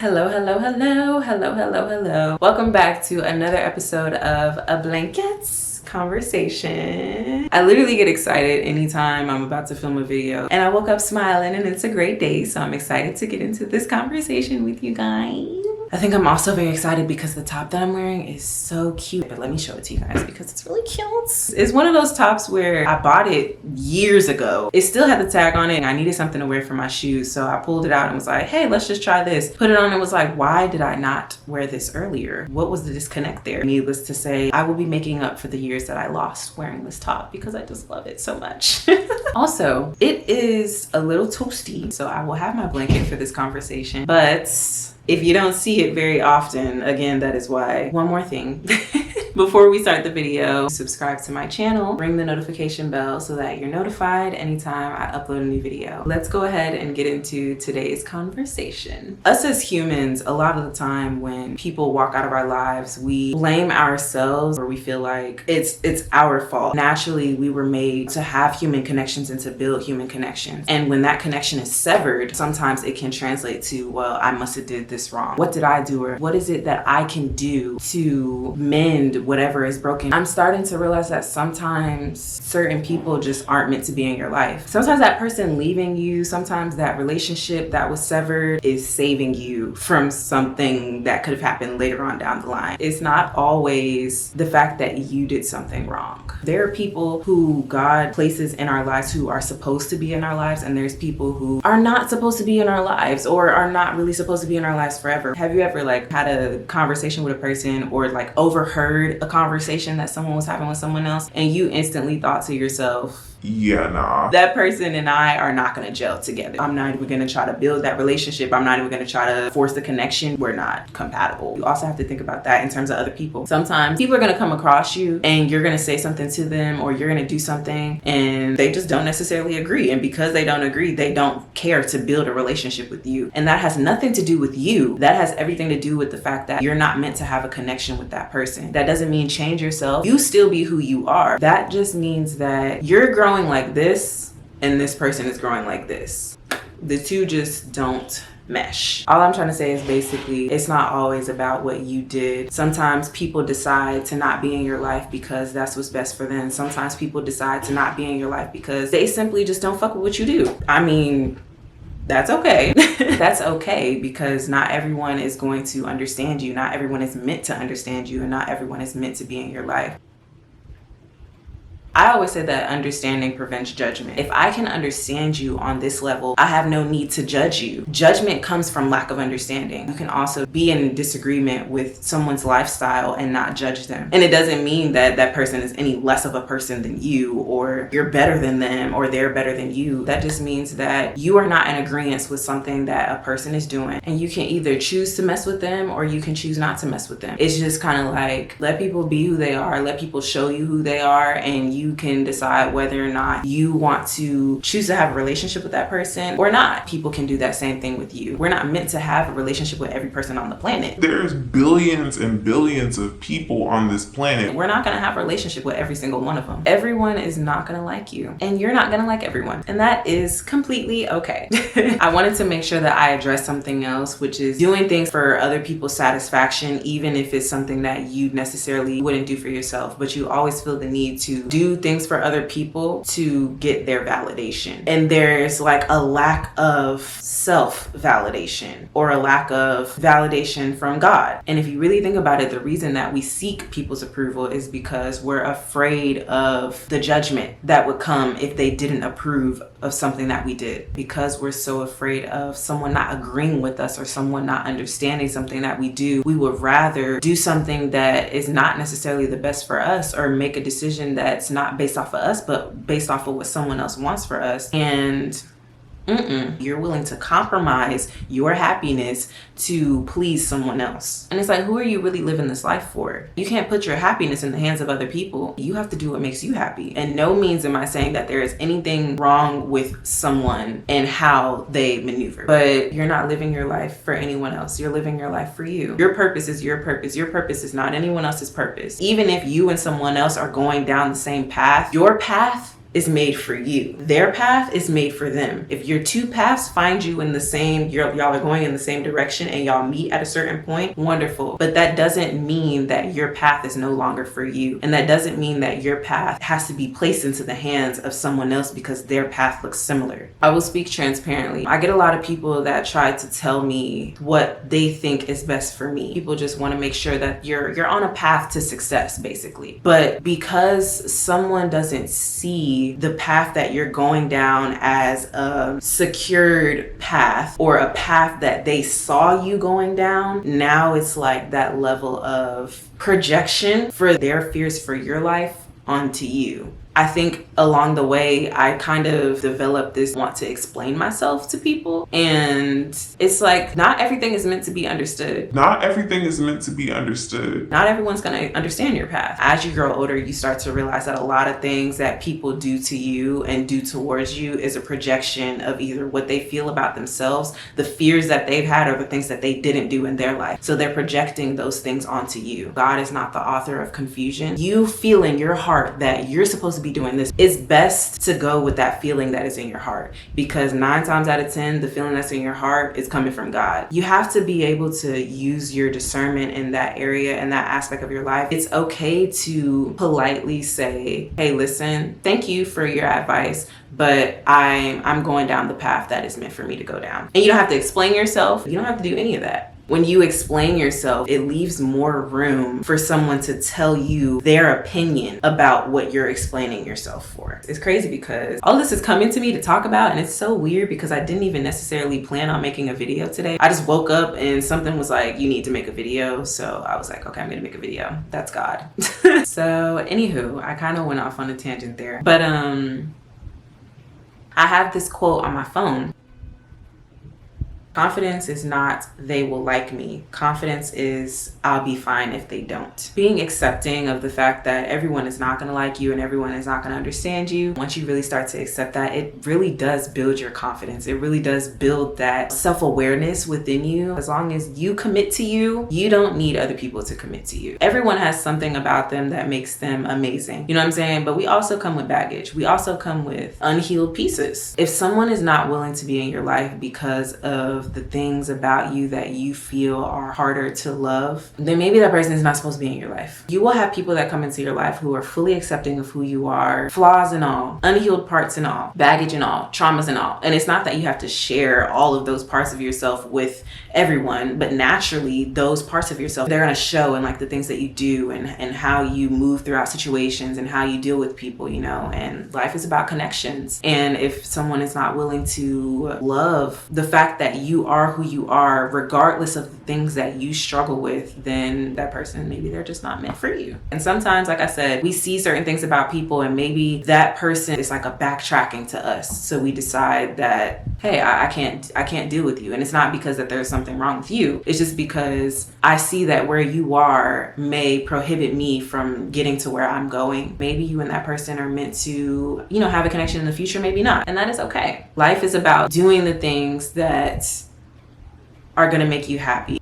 Hello. Welcome back to another episode of A Blankets Conversation. I literally get excited anytime I'm about to film a video, and I woke up smiling and it's a great day, so I'm excited to get into this conversation with you guys. I think I'm also very excited because the top that I'm wearing is so cute, but let me show it to you guys because it's really cute. It's one of those tops where I bought it years ago. It still had the tag on it and I needed something to wear for my shoes, so I pulled it out and was like, hey, let's just try this. Put it on and was like, why did I not wear this earlier? What was the disconnect there? Needless to say, I will be making up for the years that I lost wearing this top because I just love it so much. Also, it is a little toasty, so I will have my blanket for this conversation, but if you don't see it very often, again, that is why. One more thing. Before we start the video, subscribe to my channel, ring the notification bell so that you're notified anytime I upload a new video. Let's go ahead and get into today's conversation. Us as humans, a lot of the time when people walk out of our lives, we blame ourselves, or we feel like it's our fault. Naturally, we were made to have human connections and to build human connections. And when that connection is severed, sometimes it can translate to, well, I must have did this wrong. What did I do? Or what is it that I can do to mend whatever is broken? I'm starting to realize that sometimes certain people just aren't meant to be in your life. Sometimes that person leaving you, sometimes that relationship that was severed is saving you from something that could have happened later on down the line. It's not always the fact that you did something wrong. There are people who God places in our lives who are supposed to be in our lives, and there's people who are not supposed to be in our lives or are not really supposed to be in our lives forever. Have you ever had a conversation with a person or overheard a conversation that someone was having with someone else and you instantly thought to yourself, yeah, nah, that person and I are not going to gel together. I'm not even going to try to build that relationship. I'm not even going to try to force the connection. We're not compatible. You also have to think about that in terms of other people. Sometimes people are going to come across you and you're going to say something to them or you're going to do something and they just don't necessarily agree. And because they don't agree, they don't care to build a relationship with you. And that has nothing to do with you. That has everything to do with the fact that you're not meant to have a connection with that person. That doesn't mean change yourself. You still be who you are. That just means that you're growing like this and this person is growing like this. The two just don't mesh. All I'm trying to say is basically it's not always about what you did. Sometimes people decide to not be in your life because that's what's best for them. Sometimes people decide to not be in your life because they simply just don't fuck with what you do. I mean, that's okay. That's okay, because not everyone is going to understand you. Not everyone is meant to understand you, and not everyone is meant to be in your life. I always say that understanding prevents judgment. If I can understand you on this level, I have no need to judge you. Judgment comes from lack of understanding. You can also be in disagreement with someone's lifestyle and not judge them. And it doesn't mean that that person is any less of a person than you, or you're better than them, or they're better than you. That just means that you are not in agreement with something that a person is doing. And you can either choose to mess with them or you can choose not to mess with them. It's just kind of like, let people be who they are. Let people show you who they are, and you can decide whether or not you want to choose to have a relationship with that person or not. People can do that same thing with you. We're not meant to have a relationship with every person on the planet. There's billions and billions of people on this planet. We're not going to have a relationship with every single one of them. Everyone is not going to like you, and you're not going to like everyone, and that is completely okay. I wanted to make sure that I address something else, which is doing things for other people's satisfaction, even if it's something that you necessarily wouldn't do for yourself, but you always feel the need to do things for other people to get their validation. And there's a lack of self-validation or a lack of validation from God. And if you really think about it, the reason that we seek people's approval is because we're afraid of the judgment that would come if they didn't approve of something that we did. Because we're so afraid of someone not agreeing with us or someone not understanding something that we do, we would rather do something that is not necessarily the best for us, or make a decision that's not based off of us, but based off of what someone else wants for us. And you're willing to compromise your happiness to please someone else. And it's like, who are you really living this life for? You can't put your happiness in the hands of other people. You have to do what makes you happy. And no means am I saying that there is anything wrong with someone and how they maneuver. But you're not living your life for anyone else. You're living your life for you. Your purpose is your purpose. Your purpose is not anyone else's purpose. Even if you and someone else are going down the same path, your path is made for you. Their path is made for them. If your two paths find you in the same, y'all are going in the same direction and y'all meet at a certain point, wonderful. But that doesn't mean that your path is no longer for you. And that doesn't mean that your path has to be placed into the hands of someone else because their path looks similar. I will speak transparently. I get a lot of people that try to tell me what they think is best for me. People just want to make sure that you're on a path to success, basically. But because someone doesn't see the path that you're going down as a secured path or a path that they saw you going down, now it's like that level of projection for their fears for your life onto you. I think along the way, I kind of developed this want to explain myself to people. And it's like, not everything is meant to be understood. Not everything is meant to be understood. Not everyone's going to understand your path. As you grow older, you start to realize that a lot of things that people do to you and do towards you is a projection of either what they feel about themselves, the fears that they've had, or the things that they didn't do in their life. So they're projecting those things onto you. God is not the author of confusion. You feel in your heart that you're supposed to be doing this. It's best to go with that feeling that is in your heart, because 9 times out of 10, the feeling that's in your heart is coming from God. You have to be able to use your discernment in that area and that aspect of your life. It's okay to politely say, hey, listen, thank you for your advice, but I'm going down the path that is meant for me to go down. And you don't have to explain yourself. You don't have to do any of that. When you explain yourself, it leaves more room for someone to tell you their opinion about what you're explaining yourself for. It's crazy because all this is coming to me to talk about, and it's so weird because I didn't even necessarily plan on making a video today. I just woke up and something was like, you need to make a video. So I was like, okay, I'm gonna make a video. That's God. So anywho, I kind of went off on a tangent there. But I have this quote on my phone. Confidence is not, they will like me. Confidence is, I'll be fine if they don't. Being accepting of the fact that everyone is not gonna like you and everyone is not gonna understand you. Once you really start to accept that, it really does build your confidence. It really does build that self-awareness within you. As long as you commit to you, you don't need other people to commit to you. Everyone has something about them that makes them amazing. You know what I'm saying? But we also come with baggage. We also come with unhealed pieces. If someone is not willing to be in your life because of the things about you that you feel are harder to love, then maybe that person is not supposed to be in your life. You will have people that come into your life who are fully accepting of who you are, flaws and all, unhealed parts and all, baggage and all, traumas and all. And it's not that you have to share all of those parts of yourself with everyone, but naturally those parts of yourself, they're going to show in like the things that you do and how you move throughout situations and how you deal with people, you know. And life is about connections. And if someone is not willing to love the fact that you are who you are, regardless of the things that you struggle with, then that person, maybe they're just not meant for you. And sometimes, like I said, we see certain things about people and maybe that person is like a backtracking to us. So we decide that, hey, I can't deal with you. And it's not because that there's something wrong with you. It's just because I see that where you are may prohibit me from getting to where I'm going. Maybe you and that person are meant to, you know, have a connection in the future, maybe not. And that is okay. Life is about doing the things that are going to make you happy.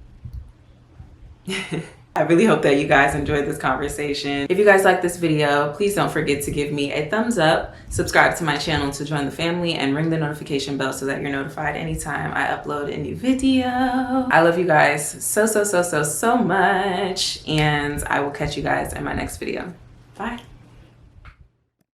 I really hope that you guys enjoyed this conversation. If you guys like this video, please don't forget to give me a thumbs up, subscribe to my channel to join the family, and ring the notification bell so that you're notified anytime I upload a new video. I love you guys so much, and I will catch you guys in my next video. Bye.